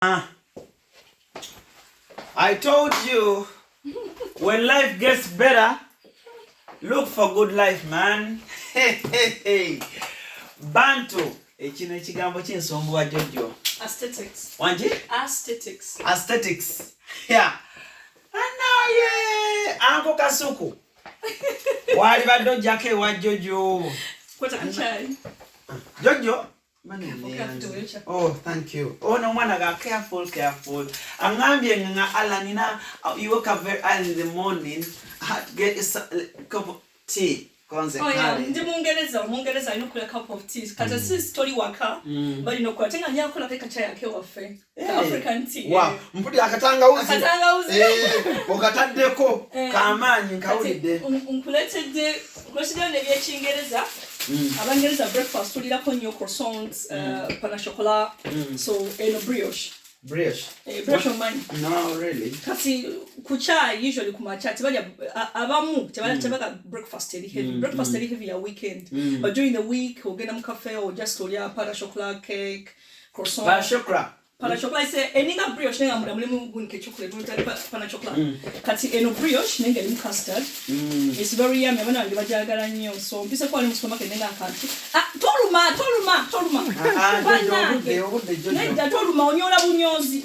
I told you, when life gets better, look for good life, man. Hey. Bantu. Ekino ekigambo ky'ensonga wa Jojo. Aesthetics. Wanji? Aesthetics. Aesthetics. Yeah. Anaye. Anko Kasuku. Wali baddo jake wa Jojo. Kwata kachai. Jojo. Oh, thank you. Oh, no, Omwana ga careful. Angambye nga Alanina, you wake up very early in the morning, I had to get a cup of tea. Oh yeah, Mungereza ino a cup of tea. Kata si story waka, but ino kwa tenga nyako la peka chai yake wafe. African tea. Wow, mpudi akatanga uzi. Okataddeko kamanyi nkawulidde. Unkulete ne by'Ekingereza. Abangereza breakfast tulirako nnyo croissants, pain au chocolat, so eno brioche. Brioche. Brioche omanyi? No, really. Kasi kuchai usually kumacha tebalya abamu tebalya breakfast eri heavy. Breakfast eri heavy ya weekend. But during the week ogenda mu cafe or just olya pain au chocolat, cake, croissant. Pain au chocolat. Pain au chocolat ise eninga brioche nenga mulimu gunke chocolate mutali pain au chocolat. Kati eno brioche nenga limu custard. It's very yummy. Abana bange bajagala nnyo. So mpise kwa mu supermarket nenga akanti. Toluma. Obudde Jojo. Nedda toluma onyola bunyozi.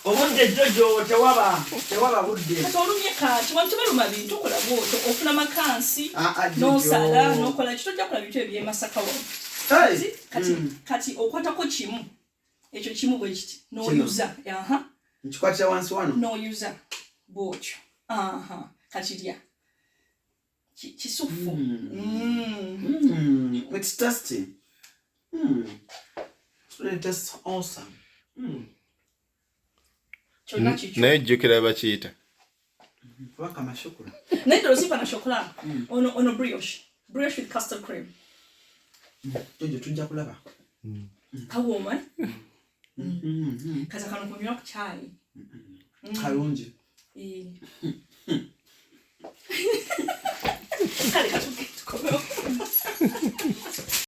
Obudde Jojo tewaba budde. Kati olumye kati wantu baluma bintu okola bw'otyo ofuna makansi n'osala n'okola kitojja kola bintu eby'emasaka wa. Kati okwatako kimu. Ekyo kimu bwe kiti n'oyuza. Nkikwatira wansi wano. N'oyuza bw'otyo. Kati lya. Kisufu. It's tasty. It tastes awesome. Naye jjukira bakiyita. Waka mashokula. Naye ddala pain au chocolat. Ono brioche. Brioche with custard cream. Jojo tujja kulaba. Kawooma. Kasa kano kunywa ku chai. Kalungi.